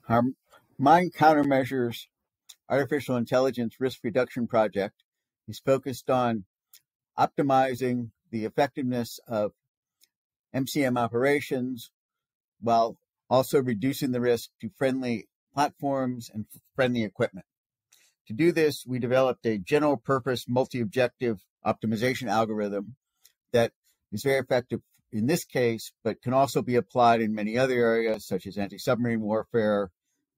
Our Mine Countermeasures Artificial Intelligence Risk Reduction Project is focused on optimizing the effectiveness of MCM operations while also reducing the risk to friendly platforms and friendly equipment. To do this, we developed a general purpose multi-objective optimization algorithm that is very effective in this case, but can also be applied in many other areas such as anti-submarine warfare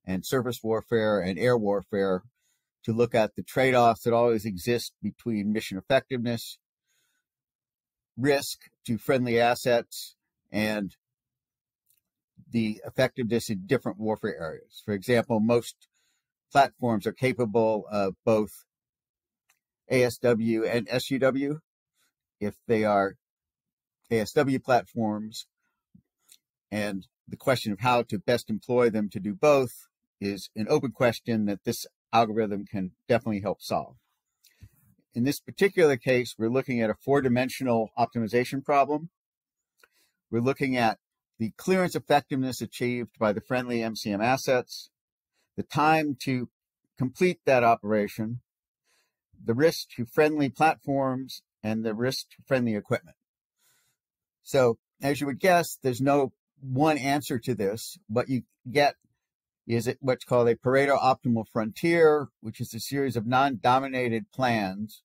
and surface warfare and air warfare to look at the trade-offs that always exist between mission effectiveness, risk to friendly assets, and the effectiveness in different warfare areas. For example, most platforms are capable of both ASW and SUW. If they are ASW platforms, and the question of how to best employ them to do both is an open question that this algorithm can definitely help solve. In this particular case, we're looking at a four-dimensional optimization problem. We're looking at the clearance effectiveness achieved by the friendly MCM assets, the time to complete that operation, the risk to friendly platforms, and the risk to friendly equipment. So, as you would guess, there's no one answer to this. What you get is what's called a Pareto optimal frontier, which is a series of non-dominated plans.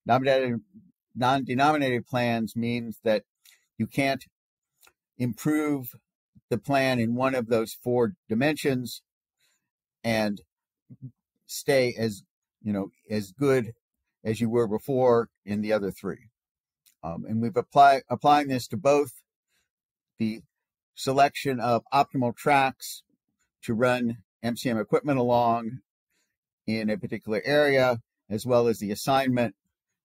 Non-denominated plans means that you can't improve the plan in one of those four dimensions and stay as good as you were before in the other three. And we've applying this to both the selection of optimal tracks to run MCM equipment along in a particular area, as well as the assignment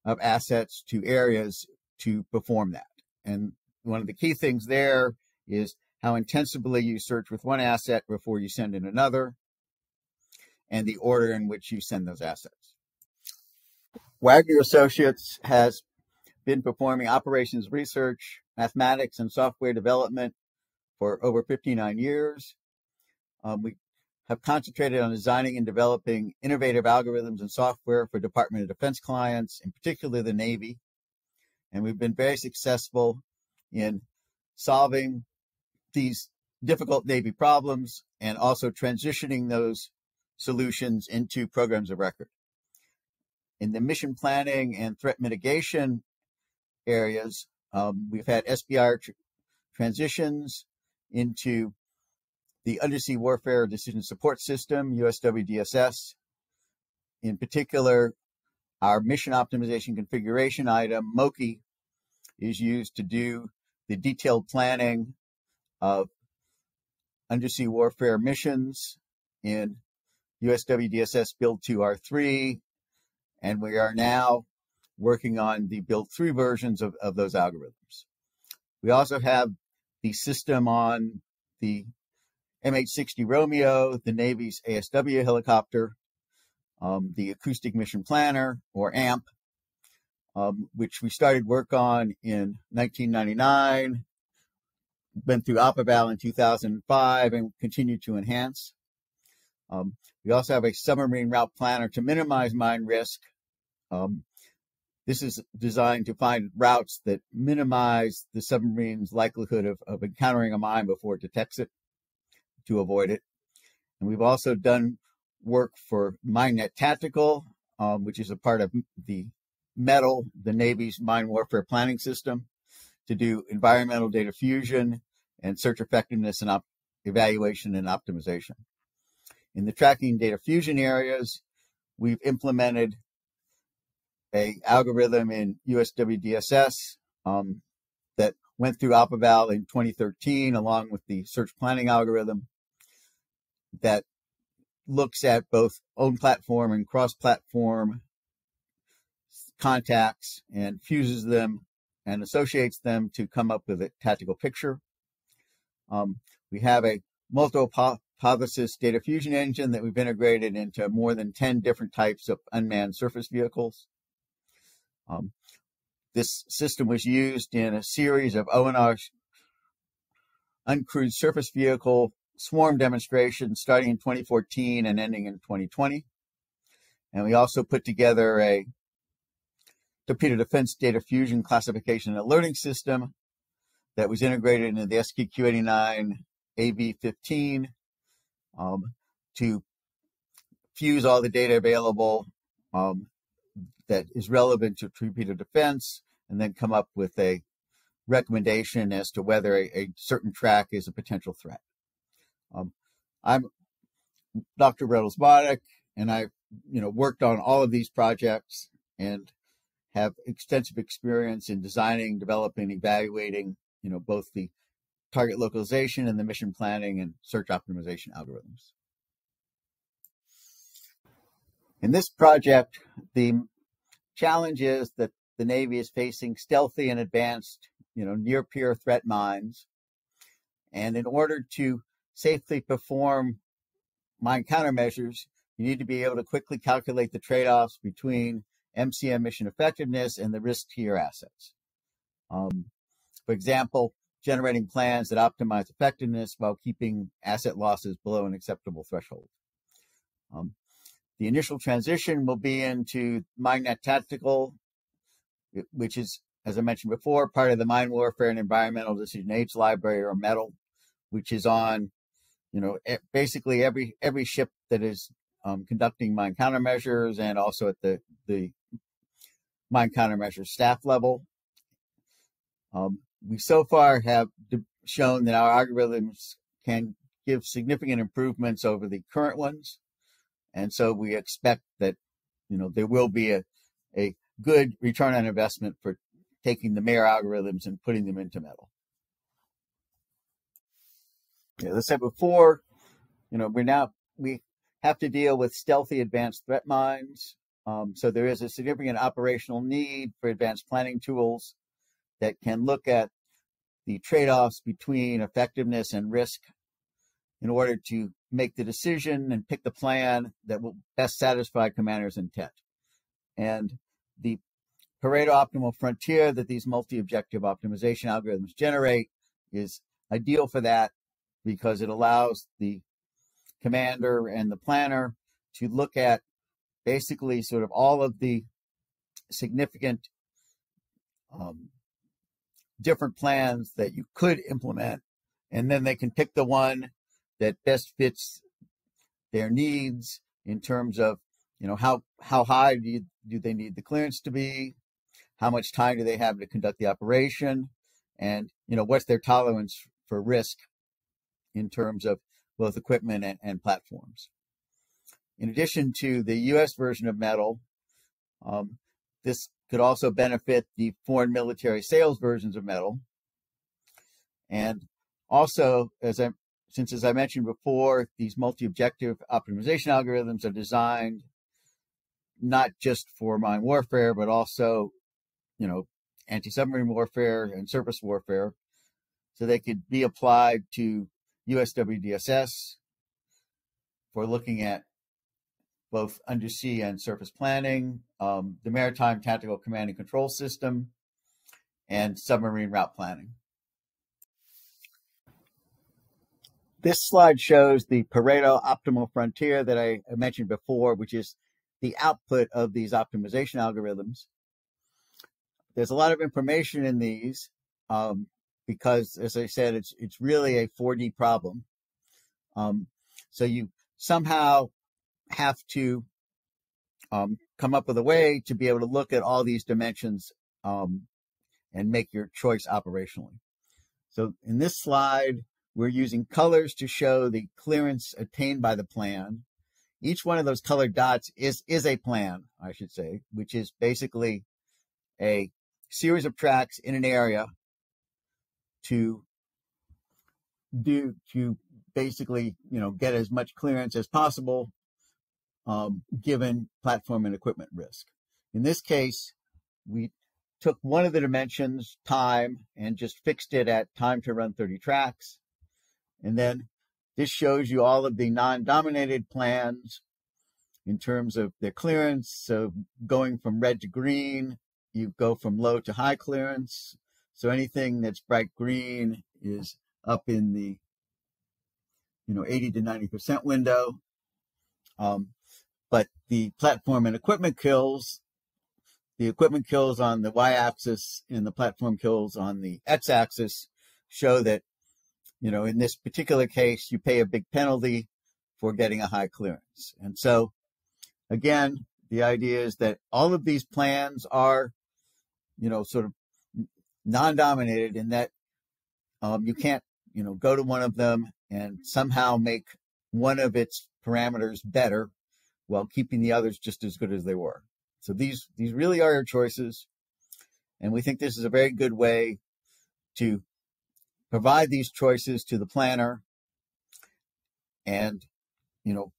of assets to areas to perform that. And one of the key things there is how intensively you search with one asset before you send in another, and the order in which you send those assets. Wagner Associates has been performing operations research, mathematics, and software development for over 59 years. We have concentrated on designing and developing innovative algorithms and software for Department of Defense clients, in particular the Navy. And we've been very successful in solving these difficult Navy problems and also transitioning those solutions into programs of record. In the mission planning and threat mitigation areas, we've had SBIR transitions into the Undersea Warfare Decision Support System, USWDSS. In particular, our mission optimization configuration item, MOCI, is used to do the detailed planning of undersea warfare missions in USWDSS Build 2 R3, and we are now working on the Build 3 versions of those algorithms. We also have the system on the MH-60 Romeo, the Navy's ASW helicopter, the Acoustic Mission Planner, or AMP, which we started work on in 1999, went through OPAVAL in 2005, and continued to enhance. We also have a submarine route planner to minimize mine risk. This is designed to find routes that minimize the submarine's likelihood of encountering a mine before it detects it, to avoid it. And we've also done work for MineNet Tactical, which is a part of the METAL, the Navy's mine warfare planning system, to do environmental data fusion and search effectiveness and evaluation and optimization. In the tracking data fusion areas, we've implemented an algorithm in USWDSS that went through OPAVAL in 2013, along with the search planning algorithm that looks at both own platform and cross-platform contacts and fuses them and associates them to come up with a tactical picture. We have a multiple hypothesis data fusion engine that we've integrated into more than 10 different types of unmanned surface vehicles. This system was used in a series of ONR uncrewed surface vehicle swarm demonstrations starting in 2014 and ending in 2020. And we also put together a torpedo defense data fusion classification and alerting system that was integrated into the STQ-89 AV15 to fuse all the data available that is relevant to torpedo defense, and then come up with a recommendation as to whether a certain track is a potential threat. I'm Dr. Redelsbodic, and I worked on all of these projects and have extensive experience in designing, developing, evaluating, both the target localization and the mission planning and search optimization algorithms. In this project, the challenge is that the Navy is facing stealthy and advanced, near-peer threat mines. And in order to safely perform mine countermeasures, you need to be able to quickly calculate the trade-offs between MCM mission effectiveness and the risk to your assets. For example, generating plans that optimize effectiveness while keeping asset losses below an acceptable threshold. The initial transition will be into MineNet Tactical, which is, as I mentioned before, part of the Mine Warfare and Environmental Decision Aids Library, or METL, which is on, basically every ship that is conducting mine countermeasures, and also at the mine countermeasure staff level. We so far have shown that our algorithms can give significant improvements over the current ones. And so we expect that, there will be a good return on investment for taking the MARE algorithms and putting them into METL. As I said before, we have to deal with stealthy advanced threat mines. So there is a significant operational need for advanced planning tools that can look at the trade-offs between effectiveness and risk in order to make the decision and pick the plan that will best satisfy commander's intent. And the Pareto optimal frontier that these multi-objective optimization algorithms generate is ideal for that, because it allows the commander and the planner to look at basically sort of all of the significant different plans that you could implement, and then they can pick the one that best fits their needs in terms of, how high do they need the clearance to be, how much time do they have to conduct the operation, and what's their tolerance for risk in terms of both equipment and platforms. In addition to the U.S. version of METL, this could also benefit the foreign military sales versions of METL. And also, as I mentioned before, these multi-objective optimization algorithms are designed not just for mine warfare, but also, anti-submarine warfare and surface warfare. So they could be applied to USWDSS for looking at both undersea and surface planning, the Maritime Tactical Command and Control System, and submarine route planning. This slide shows the Pareto optimal frontier that I mentioned before, which is the output of these optimization algorithms. There's a lot of information in these because, as I said, it's really a 4D problem. So you somehow have to come up with a way to be able to look at all these dimensions and make your choice operationally. So in this slide, we're using colors to show the clearance attained by the plan. Each one of those colored dots is a plan, I should say, which is basically a series of tracks in an area to basically, get as much clearance as possible given platform and equipment risk. In this case, we took one of the dimensions, time, and just fixed it at time to run 30 tracks. And then this shows you all of the non-dominated plans in terms of their clearance. So going from red to green, you go from low to high clearance. So anything that's bright green is up in the, 80 to 90% window. But the platform and equipment kills, the equipment kills on the y-axis and the platform kills on the x-axis show that, in this particular case, you pay a big penalty for getting a high clearance. And so, again, the idea is that all of these plans are, sort of non-dominated in that you can't, go to one of them and somehow make one of its parameters better while keeping the others just as good as they were. So these really are your choices. And we think this is a very good way to provide these choices to the planner. And,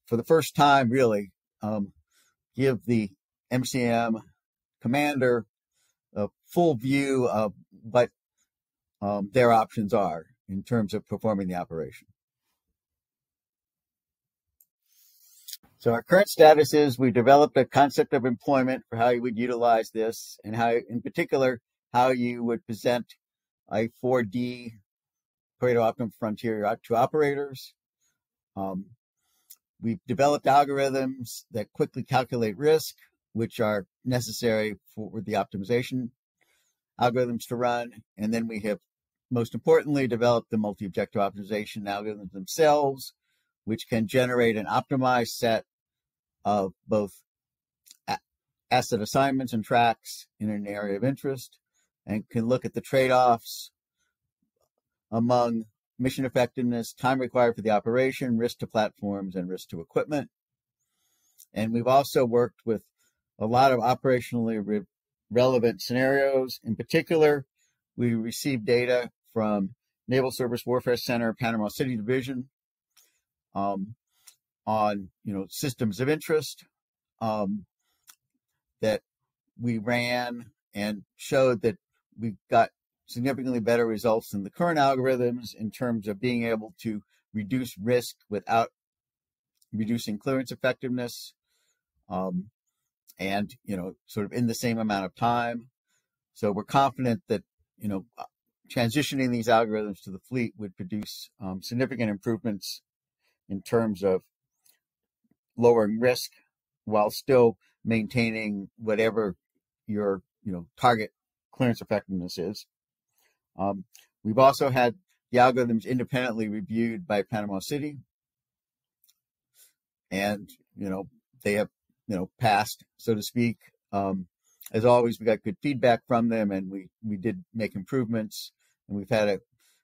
for the first time, really, give the MCM commander a full view of what their options are in terms of performing the operation. So our current status is we developed a concept of employment for how you would utilize this, and how, in particular, how you would present a 4D Pareto Optimum Frontier to operators. We've developed algorithms that quickly calculate risk, which are necessary for the optimization algorithms to run. And then we have, most importantly, developed the multi-objective optimization algorithms themselves, which can generate an optimized set of both asset assignments and tracks in an area of interest, and can look at the trade-offs among mission effectiveness, time required for the operation, risk to platforms, and risk to equipment. And we've also worked with a lot of operationally relevant scenarios. In particular, we received data from Naval Surface Warfare Center, Panama City Division, on systems of interest that we ran and showed that we got significantly better results than the current algorithms in terms of being able to reduce risk without reducing clearance effectiveness, and sort of in the same amount of time. So we're confident that transitioning these algorithms to the fleet would produce significant improvements in terms of lowering risk while still maintaining whatever your target clearance effectiveness is. We've also had the algorithms independently reviewed by Panama City, and they have passed, so to speak. As always, we got good feedback from them, and we did make improvements, and we've had a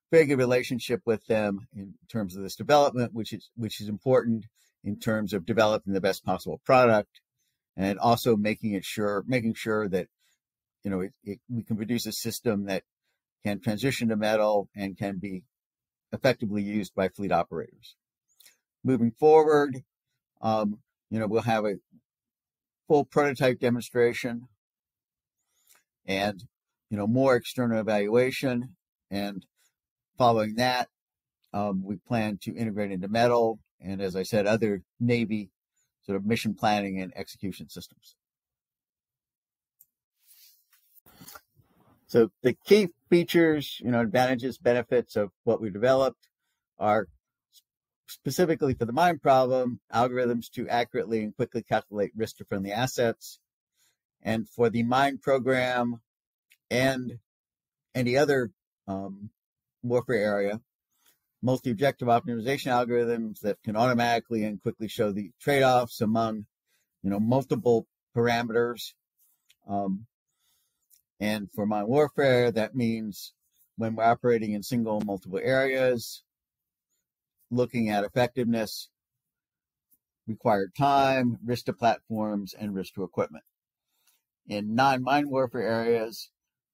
very good relationship with them in terms of this development, which is important in terms of developing the best possible product, and also making sure that we can produce a system that can transition to metal and can be effectively used by fleet operators. Moving forward, we'll have a full prototype demonstration and more external evaluation, and following that, we plan to integrate into metal and, as I said, other Navy sort of mission planning and execution systems. So the key features, advantages, benefits of what we developed are specifically for the mine problem, algorithms to accurately and quickly calculate risk to friendly assets. And for the mine program and any other warfare area, multi-objective optimization algorithms that can automatically and quickly show the trade-offs among, multiple parameters. And for mine warfare, that means when we're operating in single and multiple areas, looking at effectiveness, required time, risk to platforms, and risk to equipment. In non-mine warfare areas,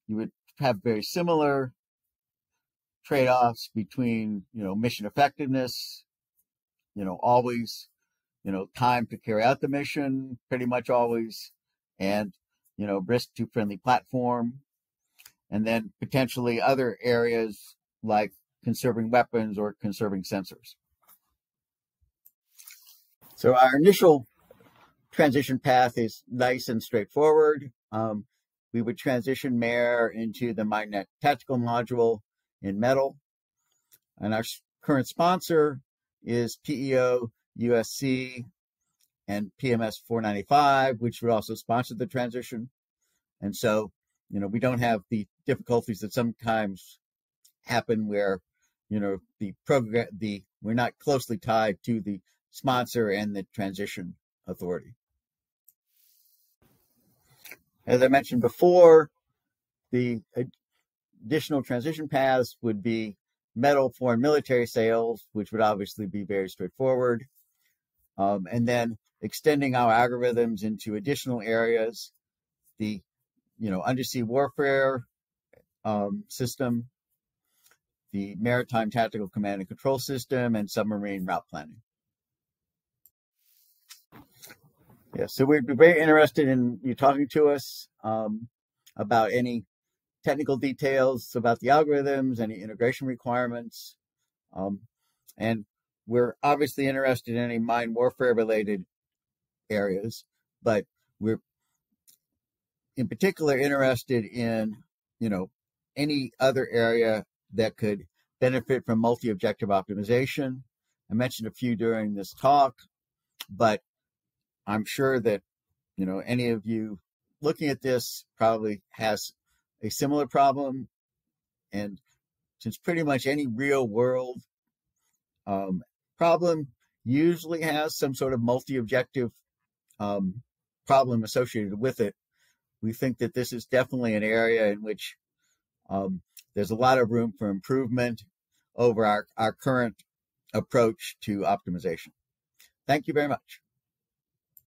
you would have very similar trade-offs between, mission effectiveness, always, time to carry out the mission, pretty much always, and, risk to friendly platform, and then potentially other areas like conserving weapons or conserving sensors. So our initial transition path is nice and straightforward. We would transition MARE into the MineNet tactical module in metal. And our current sponsor is PEO, USC, and PMS 495, which would also sponsor the transition. And so, we don't have the difficulties that sometimes happen where, we're not closely tied to the sponsor and the transition authority. As I mentioned before, the additional transition paths would be metal foreign military sales, which would obviously be very straightforward. And then extending our algorithms into additional areas, the undersea warfare system, the maritime tactical command and control system, and submarine route planning. Yeah, so we'd be very interested in you talking to us about any technical details about the algorithms, any integration requirements, and we're obviously interested in any mine warfare related areas, but we're in particular interested in, any other area that could benefit from multi-objective optimization. I mentioned a few during this talk, but I'm sure that, any of you looking at this probably has a similar problem. And since pretty much any real world problem usually has some sort of multi-objective problem associated with it, we think that this is definitely an area in which there's a lot of room for improvement over our current approach to optimization. Thank you very much.